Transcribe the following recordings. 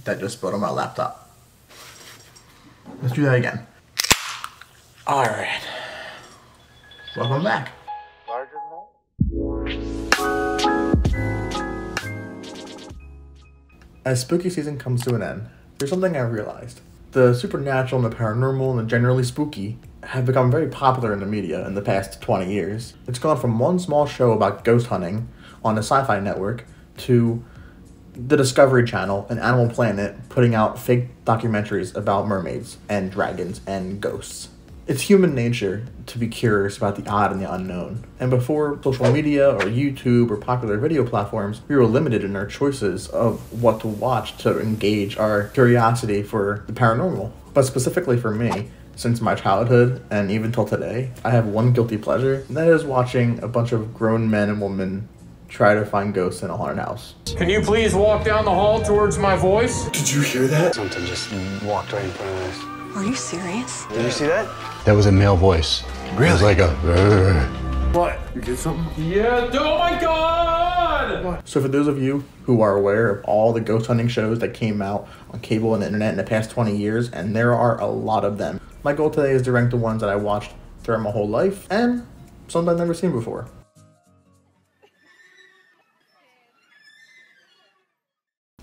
that just spilled on my laptop. Let's do that again. Alright. Welcome back. As spooky season comes to an end, there's something I realized. The supernatural and the paranormal and the generally spooky have become very popular in the media in the past 20 years. It's gone from one small show about ghost hunting on the Sci-Fi Network to the Discovery Channel and Animal Planet putting out fake documentaries about mermaids and dragons and ghosts. It's human nature to be curious about the odd and the unknown. And before social media or YouTube or popular video platforms, we were limited in our choices of what to watch to engage our curiosity for the paranormal. But specifically for me, since my childhood and even till today, I have one guilty pleasure, and that is watching a bunch of grown men and women try to find ghosts in a haunted house. Can you please walk down the hall towards my voice? Did you hear that? Something just walked right in front of us. Are you serious? Did you see that? That was a male voice. Really? It was like a... What? You did something? Yeah, oh my God! So for those of you who are aware of all the ghost hunting shows that came out on cable and the internet in the past 20 years, and there are a lot of them, my goal today is to rank the ones that I watched throughout my whole life, and some I've never seen before.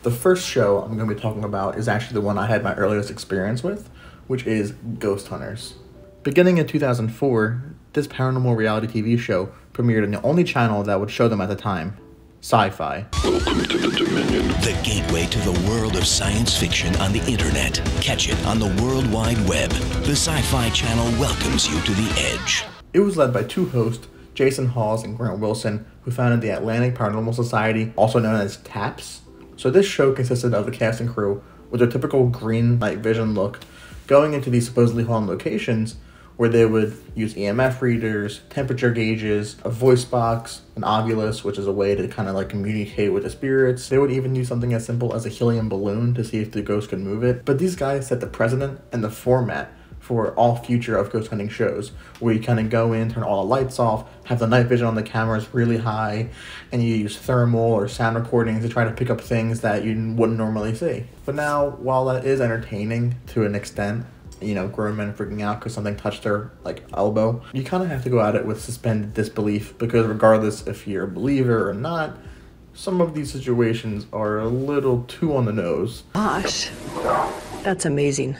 The first show I'm going to be talking about is actually the one I had my earliest experience with, which is Ghost Hunters. Beginning in 2004, this paranormal reality TV show premiered on the only channel that would show them at the time, Sci-Fi. Welcome to the Dominion. The gateway to the world of science fiction on the internet. Catch it on the World Wide Web. The Sci-Fi Channel welcomes you to the edge. It was led by two hosts, Jason Hawes and Grant Wilson, who founded the Atlantic Paranormal Society, also known as TAPS. So this show consisted of the cast and crew with their typical green night vision look, going into these supposedly haunted locations where they would use EMF readers, temperature gauges, a voice box, an Ovilus, which is a way to kind of like communicate with the spirits. They would even use something as simple as a helium balloon to see if the ghost could move it. But these guys set the precedent and the format for all future of ghost hunting shows, where you kind of go in, turn all the lights off, have the night vision on the cameras really high, and you use thermal or sound recordings to try to pick up things that you wouldn't normally see. But now, while that is entertaining to an extent, you know, grown men freaking out because something touched their, like, elbow, you kind of have to go at it with suspended disbelief, because regardless if you're a believer or not, some of these situations are a little too on the nose. Gosh, that's amazing.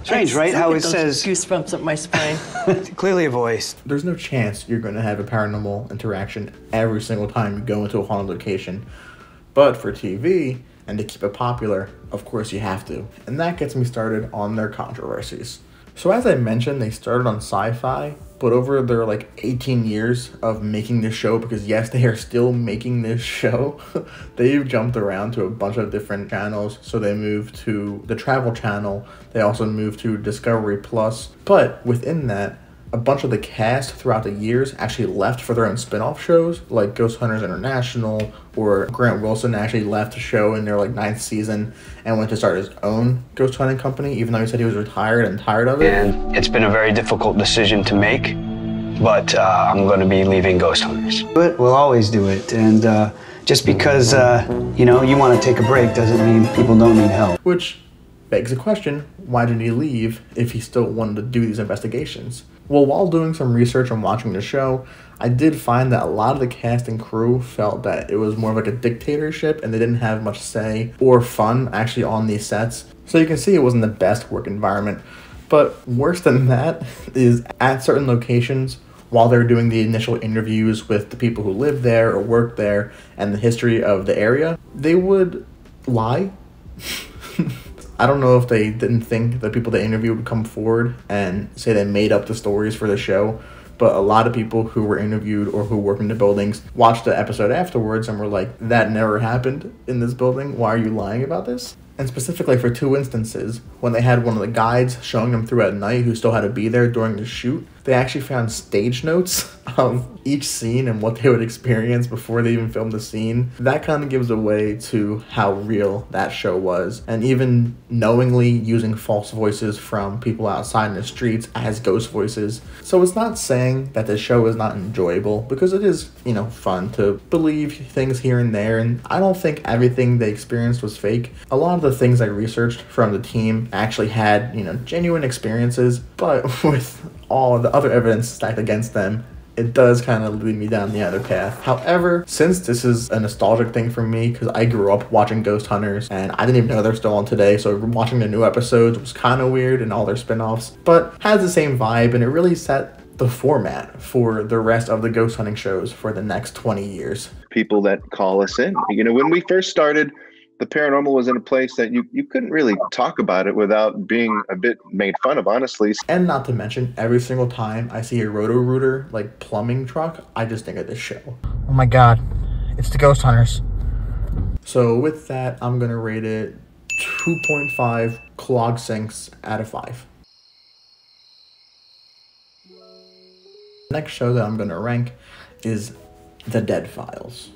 Strange, right? How it says... Goosebumps up my spine. Clearly a voice. There's no chance you're going to have a paranormal interaction every single time you go into a haunted location. But for TV, and to keep it popular, of course you have to. And that gets me started on their controversies. So as I mentioned, they started on Sci-Fi, but over their like 18 years of making this show, because yes, they are still making this show, they've jumped around to a bunch of different channels. So they moved to the Travel Channel, they also moved to Discovery Plus, but within that, a bunch of the cast throughout the years actually left for their own spin-off shows, like Ghost Hunters International, or Grant Wilson actually left the show in their like 9th season and went to start his own ghost hunting company, even though he said he was retired and tired of it. And it's been a very difficult decision to make, but I'm going to be leaving Ghost Hunters. But we'll always do it, and just because, you know, you want to take a break doesn't mean people don't need help. Which begs the question, why did he leave if he still wanted to do these investigations? Well, while doing some research and watching the show, I did find that a lot of the cast and crew felt that it was more of like a dictatorship and they didn't have much say or fun actually on these sets. So you can see it wasn't the best work environment. But worse than that is at certain locations, while they were doing the initial interviews with the people who live there or work there and the history of the area, they would lie. I don't know if they didn't think the people they interviewed would come forward and say they made up the stories for the show, but a lot of people who were interviewed or who work in the buildings watched the episode afterwards and were like, that never happened in this building, why are you lying about this? And specifically for two instances, when they had one of the guides showing them through at night who still had to be there during the shoot, they actually found stage notes of each scene and what they would experience before they even filmed the scene. That kind of gives away to how real that show was. And even knowingly using false voices from people outside in the streets as ghost voices. So it's not saying that the show is not enjoyable, because it is, you know, fun to believe things here and there. And I don't think everything they experienced was fake. A lot of the things I researched from the team actually had, you know, genuine experiences, but with all the other evidence stacked against them, it does kind of lead me down the other path. However, since this is a nostalgic thing for me, because I grew up watching Ghost Hunters, and I didn't even know they're still on today, so watching the new episodes was kind of weird and all their spin-offs, but has the same vibe, and it really set the format for the rest of the ghost hunting shows for the next 20 years. People that call us in. You know, when we first started, the paranormal was in a place that you couldn't really talk about it without being a bit made fun of, honestly. And not to mention, every single time I see a Roto-Rooter, like plumbing truck, I just think of this show. Oh my god, it's the Ghost Hunters. So with that, I'm gonna rate it 2.5 clog sinks out of 5. Next show that I'm gonna rank is The Dead Files.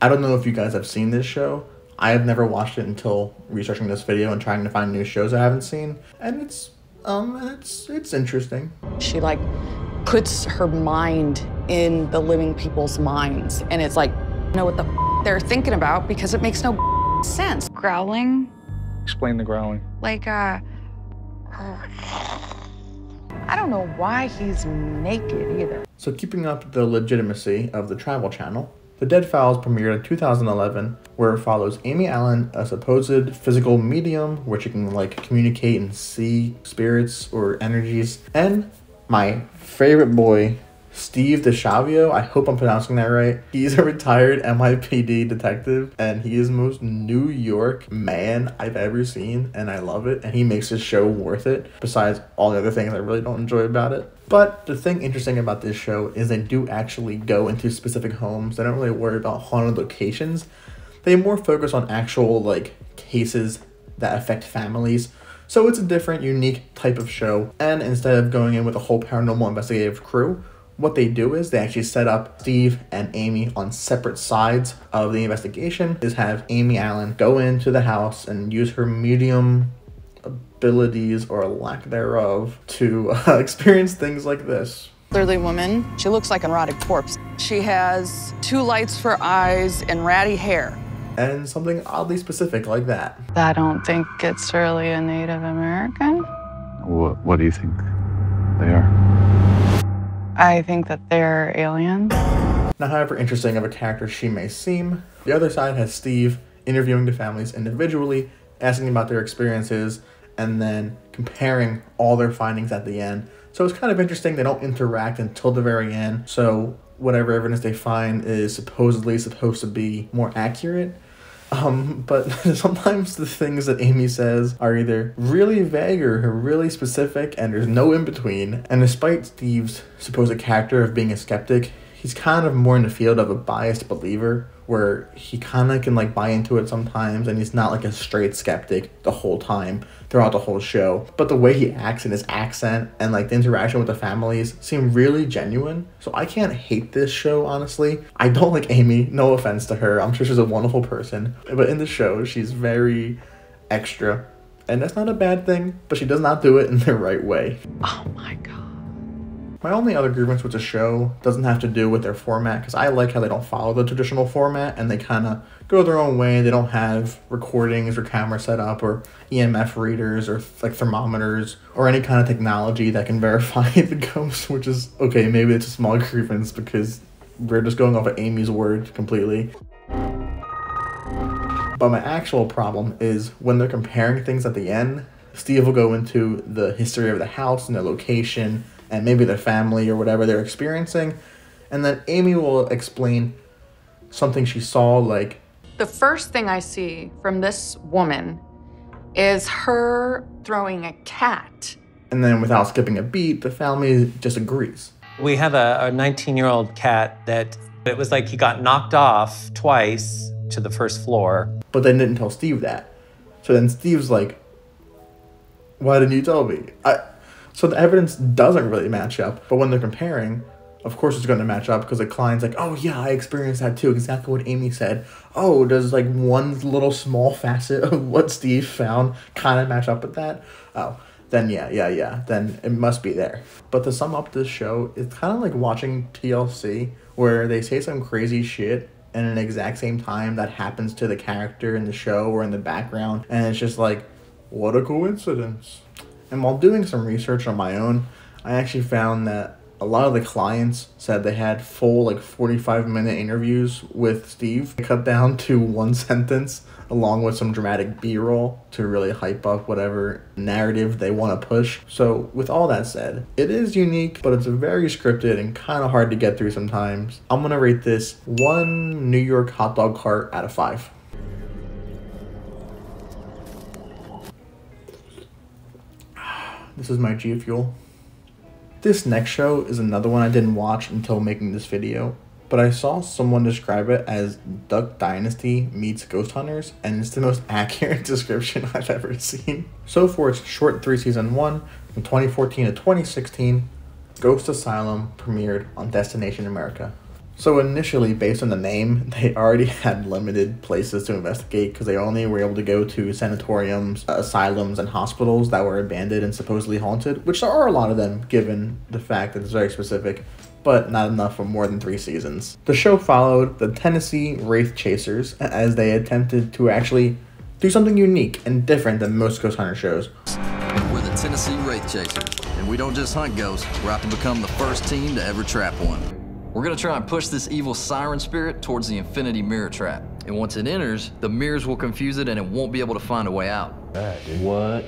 I don't know if you guys have seen this show. I have never watched it until researching this video and trying to find new shows I haven't seen, and it's interesting. She like puts her mind in the living people's minds, and it's like, you know what the they're thinking about, because it makes no sense. Growling? Explain the growling. Like I don't know why he's naked either. So keeping up the legitimacy of the Travel Channel, The Dead Files premiered in 2011, where it follows Amy Allen, a supposed physical medium where she can like communicate and see spirits or energies, and my favorite boy, Steve DeShavio. I hope I'm pronouncing that right. He's a retired NYPD detective, and he is the most New York man I've ever seen, and I love it, and he makes this show worth it, besides all the other things I really don't enjoy about it. But the thing interesting about this show is they do actually go into specific homes. They don't really worry about haunted locations. They more focus on actual like cases that affect families. So it's a different, unique type of show, and instead of going in with a whole paranormal investigative crew, what they do is they actually set up Steve and Amy on separate sides of the investigation. Is have Amy Allen go into the house and use her medium abilities, or lack thereof, to experience things like this. Elderly woman, she looks like a rotted corpse. She has 2 lights for eyes and ratty hair. And something oddly specific like that. I don't think it's really a Native American. What do you think they are? I think that they're aliens. Now, however interesting of a character she may seem, the other side has Steve interviewing the families individually, asking about their experiences, and then comparing all their findings at the end. So it's kind of interesting. They don't interact until the very end, so whatever evidence they find is supposedly supposed to be more accurate. But sometimes the things that Amy says are either really vague or really specific, and there's no in-between. And despite Steve's supposed character of being a skeptic, he's kind of more in the field of a biased believer, where he kind of can like buy into it sometimes, and he's not like a straight skeptic the whole time throughout the whole show. But the way he acts and his accent and like the interaction with the families seem really genuine. So I can't hate this show, honestly. I don't like Amy, no offense to her. I'm sure she's a wonderful person, but in the show she's very extra, and that's not a bad thing, but she does not do it in the right way. Oh my god. My only other grievance with the show doesn't have to do with their format, because I like how they don't follow the traditional format and they kind of go their own way. They don't have recordings or camera set up or EMF readers or like thermometers or any kind of technology that can verify the ghost, which is okay. Maybe it's a small grievance because we're just going off of Amy's word completely. But my actual problem is when they're comparing things at the end. Steve will go into the history of the house and the location and maybe their family or whatever they're experiencing. And then Amy will explain something she saw, like... The first thing I see from this woman is her throwing a cat. And then without skipping a beat, the family just agrees. We have a 19-year-old cat that it was like he got knocked off twice to the first floor. But they didn't tell Steve that. So then Steve's like, why didn't you tell me? So the evidence doesn't really match up, but when they're comparing, of course it's going to match up, because the client's like, oh yeah, I experienced that too, exactly what Amy said. Oh, does like one little small facet of what Steve found kind of match up with that? Oh, then yeah, then it must be there. But to sum up this show, it's kind of like watching TLC, where they say some crazy shit, in an exact same time that happens to the character in the show or in the background, and it's just like, what a coincidence. And while doing some research on my own, I actually found that a lot of the clients said they had full 45-minute interviews with Steve, cut down to one sentence along with some dramatic B-roll to really hype up whatever narrative they want to push. So with all that said, it is unique, but it's very scripted and kind of hard to get through sometimes. I'm gonna rate this 1 New York hot dog cart out of 5. This is my G Fuel. This next show is another one I didn't watch until making this video, but I saw someone describe it as Duck Dynasty meets Ghost Hunters, and it's the most accurate description I've ever seen. So for its short 3-season run, from 2014 to 2016, Ghost Asylum premiered on Destination America. So initially, based on the name, they already had limited places to investigate because they only were able to go to sanatoriums, asylums, and hospitals that were abandoned and supposedly haunted, which there are a lot of them given the fact that it's very specific, but not enough for more than 3 seasons. The show followed the Tennessee Wraith Chasers as they attempted to actually do something unique and different than most Ghost Hunter shows. We're the Tennessee Wraith Chasers, and we don't just hunt ghosts, we're out to become the first team to ever trap one. We're gonna try and push this evil siren spirit towards the infinity mirror trap. And once it enters, the mirrors will confuse it and it won't be able to find a way out. What?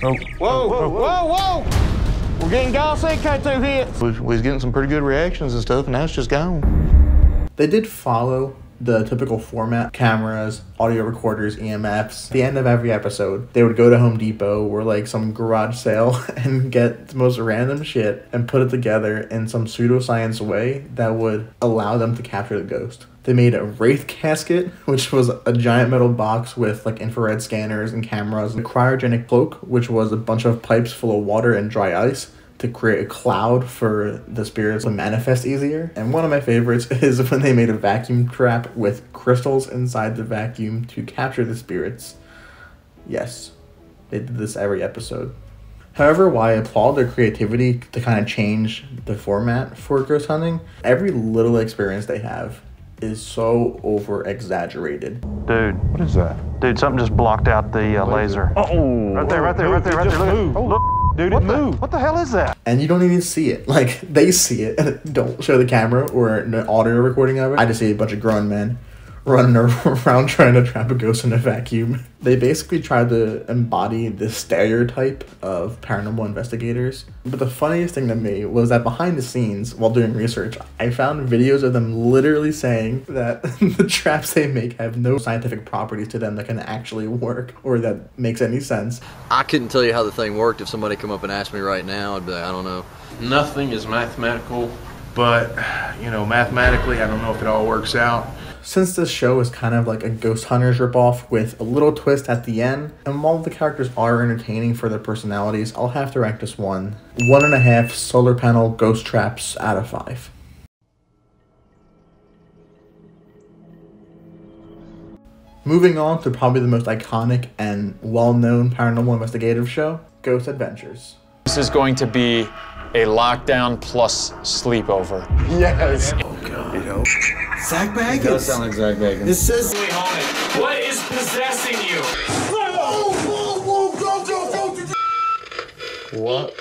Oh. Whoa, whoa, whoa, whoa! We're getting Gauss Echo 2 hits. We was getting some pretty good reactions and stuff, and now it's just gone. They did follow the typical format: cameras, audio recorders, EMFs. At the end of every episode, they would go to Home Depot or some garage sale and get the most random shit and put it together in some pseudoscience way that would allow them to capture the ghost. They made a Wraith casket, which was a giant metal box with infrared scanners and cameras. A cryogenic cloak, which was a bunch of pipes full of water and dry ice to create a cloud for the spirits to manifest easier. And one of my favorites is when they made a vacuum trap with crystals inside the vacuum to capture the spirits. Yes, they did this every episode. However, while I applaud their creativity to kind of change the format for ghost hunting, every little experience they have is so over-exaggerated. Dude, what is that? Dude, something just blocked out the laser. Oh, right there, right there, right there, right there. Look, oh, look. Dude, it moved. What the hell is that? And you don't even see it. They see it and don't show the camera or an audio recording of it. I just see a bunch of grown men running around trying to trap a ghost in a vacuum. They basically tried to embody this stereotype of paranormal investigators. But the funniest thing to me was that behind the scenes, while doing research, I found videos of them literally saying that the traps they make have no scientific properties to them that can actually work or that makes any sense. I couldn't tell you how the thing worked. If somebody come up and asked me right now, I'd be like, I don't know. Nothing is mathematical, but, mathematically, I don't know if it all works out. Since this show is kind of like a Ghost Hunters ripoff with a little twist at the end, and while the characters are entertaining for their personalities, I'll have to rank this one 1.5 solar panel ghost traps out of 5. Moving on to probably the most iconic and well-known paranormal investigative show, Ghost Adventures. This is going to be a lockdown plus sleepover. Yes. Oh, God. Zach Bagans. It does sound like Zach Bagans. It says... What is possessing you? What?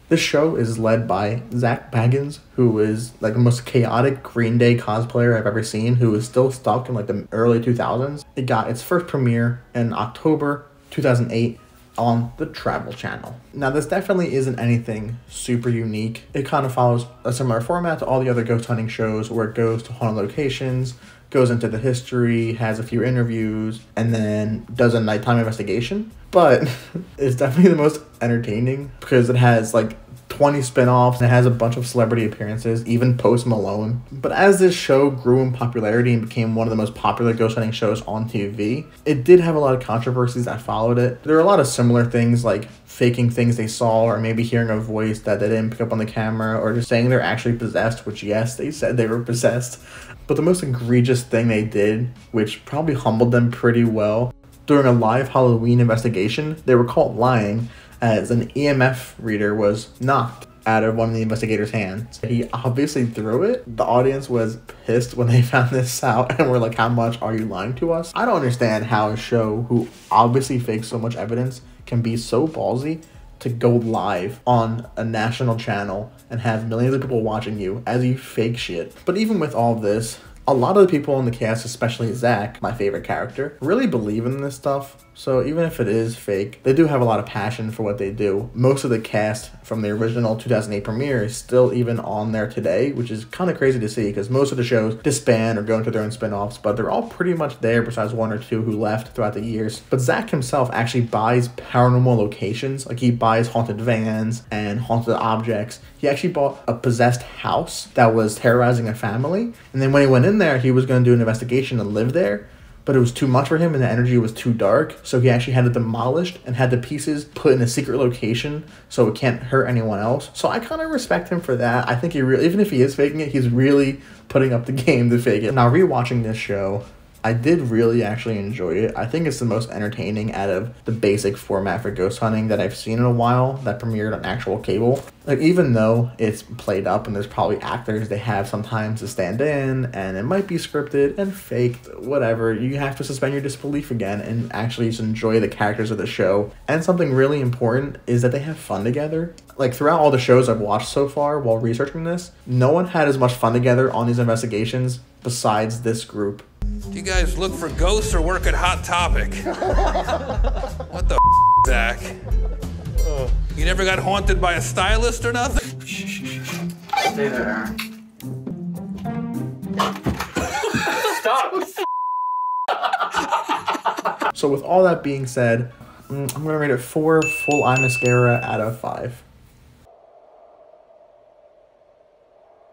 This show is led by Zach Bagans, who is the most chaotic Green Day cosplayer I've ever seen, who is still stuck in the early 2000s. It got its first premiere in October 2008 on the Travel Channel. Now, this definitely isn't anything super unique. It kind of follows a similar format to all the other ghost hunting shows where it goes to haunted locations, goes into the history, has a few interviews, and then does a nighttime investigation. But it's definitely the most entertaining because it has 20 spin-offs and it has a bunch of celebrity appearances, even Post Malone. But as this show grew in popularity and became one of the most popular ghost hunting shows on TV, it did have a lot of controversies that followed it. There were a lot of similar things like faking things they saw, or maybe hearing a voice that they didn't pick up on the camera, or just saying they're actually possessed, which yes, they said they were possessed. But the most egregious thing they did, which probably humbled them pretty well, during a live Halloween investigation, they were caught lying as an EMF reader was knocked out of one of the investigators' hands. He obviously threw it. The audience was pissed when they found this out and were like, how much are you lying to us? I don't understand how a show who obviously fakes so much evidence can be so ballsy to go live on a national channel and have millions of people watching you as you fake shit. But even with all this, a lot of the people in the cast, especially Zach, my favorite character, really believe in this stuff. So even if it is fake, they do have a lot of passion for what they do. Most of the cast from the original 2008 premiere is still even on there today, which is kind of crazy to see because most of the shows disband or go into their own spin-offs, but they're all pretty much there besides one or two who left throughout the years. But Zach himself actually buys paranormal locations. Like he buys haunted vans and haunted objects. He actually bought a possessed house that was terrorizing a family. And then when he went in there, he was going to do an investigation and live there. But it was too much for him and the energy was too dark. So he actually had it demolished and had the pieces put in a secret location so it can't hurt anyone else. So I kind of respect him for that. I think he really, even if he is faking it, he's really putting up the game to fake it. Now rewatching this show, I did really actually enjoy it. I think it's the most entertaining out of the basic format for ghost hunting that I've seen in a while that premiered on actual cable. Like even though it's played up and there's probably actors they have sometimes to stand in and it might be scripted and faked, whatever, you have to suspend your disbelief again and actually just enjoy the characters of the show. And something really important is that they have fun together. Like throughout all the shows I've watched so far while researching this, no one had as much fun together on these investigations besides this group. Do you guys look for ghosts or work at Hot Topic? What the Zach? You never got haunted by a stylist or nothing? Stay there, Aaron. Stop! So with all that being said, I'm going to rate it 4 full eye mascara out of 5.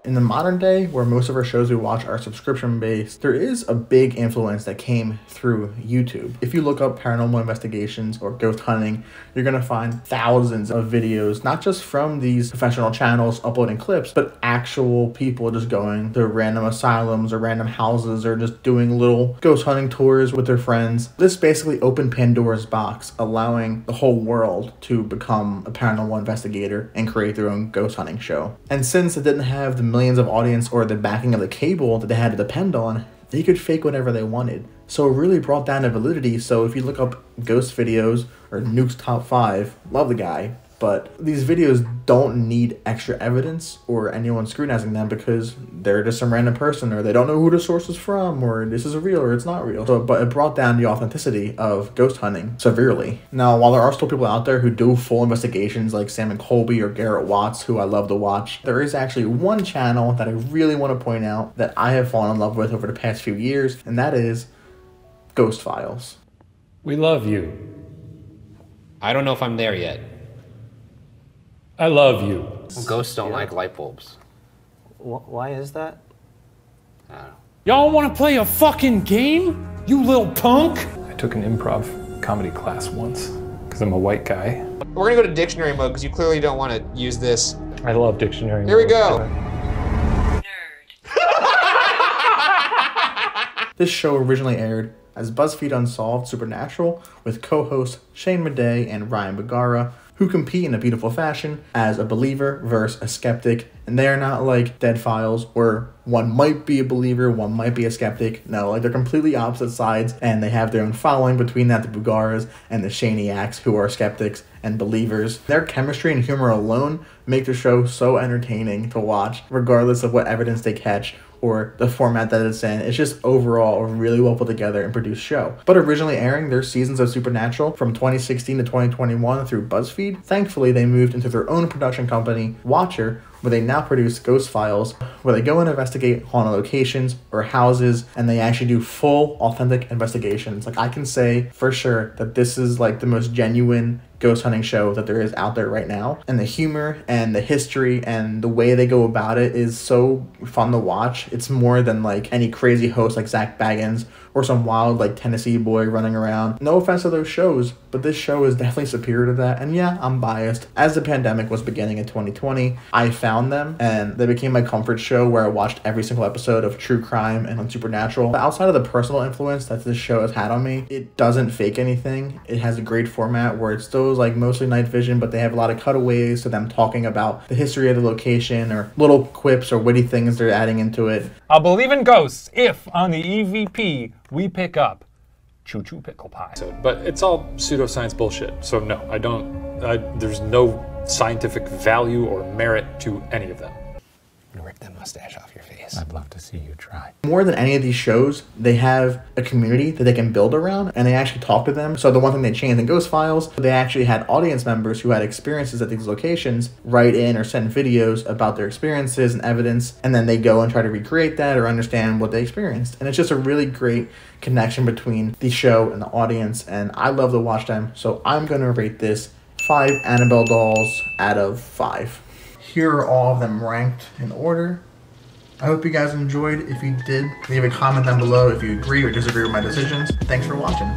In the modern day, where most of our shows we watch are subscription-based, there is a big influence that came through YouTube. If you look up paranormal investigations or ghost hunting, you're going to find thousands of videos, not just from these professional channels uploading clips, but actual people just going to random asylums or random houses or just doing little ghost hunting tours with their friends. This basically opened Pandora's box, allowing the whole world to become a paranormal investigator and create their own ghost hunting show. And since it didn't have the millions of audience or the backing of the cable that they had to depend on, they could fake whatever they wanted. So it really brought down the validity. So if you look up ghost videos or Nuke's Top 5, love the guy, but these videos don't need extra evidence or anyone scrutinizing them because they're just some random person or they don't know who the source is from or this is real or it's not real. So, but it brought down the authenticity of ghost hunting severely. Now, while there are still people out there who do full investigations like Sam and Colby or Garrett Watts, who I love to watch, there is actually one channel that I really want to point out that I have fallen in love with over the past few years, and that is Ghost Files. We love you. I don't know if I'm there yet. I love you. Well, ghosts don't like light bulbs. Why is that? I don't know. Y'all want to play a fucking game? You little punk? I took an improv comedy class once because I'm a white guy. We're gonna go to dictionary mode because you clearly don't want to use this. I love dictionary Here we go. This show originally aired as BuzzFeed Unsolved Supernatural with co-hosts Shane Madej and Ryan Bergara, who compete in a beautiful fashion as a believer versus a skeptic. And they're not like Dead Files where one might be a believer, one might be a skeptic. No, like they're completely opposite sides and they have their own following between that, the Bergaras and the Shaniacs, who are skeptics and believers. Their chemistry and humor alone make the show so entertaining to watch, regardless of what evidence they catch or the format that it's in. It's just overall a really well put together and produced show. But originally airing their seasons of Supernatural from 2016 to 2021 through BuzzFeed, thankfully they moved into their own production company, Watcher, where they now produce Ghost Files, where they go and investigate haunted locations or houses, and they actually do full, authentic investigations. Like, I can say for sure that this is like the most genuine ghost hunting show that there is out there right now. And the humor and the history and the way they go about it is so fun to watch. It's more than like any crazy host like Zach Baggins or some wild like Tennessee boy running around. No offense to those shows, but this show is definitely superior to that. And yeah, I'm biased. As the pandemic was beginning in 2020, I found found them, and they became my comfort show where I watched every single episode of true crime and on Supernatural. But outside of the personal influence that this show has had on me, it doesn't fake anything. It has a great format where it still is like mostly night vision, but they have a lot of cutaways to them talking about the history of the location or little quips or witty things they're adding into it. I'll believe in ghosts if on the EVP we pick up Choo Choo Pickle Pie. But it's all pseudoscience bullshit. So no, there's no scientific value or merit to any of them. I'm gonna rip that mustache off your face. I'd love to see you try. More than any of these shows, they have a community that they can build around, and they actually talk to them. So the one thing they changed in Ghost Files, they actually had audience members who had experiences at these locations write in or send videos about their experiences and evidence, and then they go and try to recreate that or understand what they experienced. And it's just a really great connection between the show and the audience, and I love to watch them. So I'm going to rate this 5 Annabelle dolls out of 5. Here are all of them ranked in order. I hope you guys enjoyed. If you did, leave a comment down below if you agree or disagree with my decisions. Thanks for watching.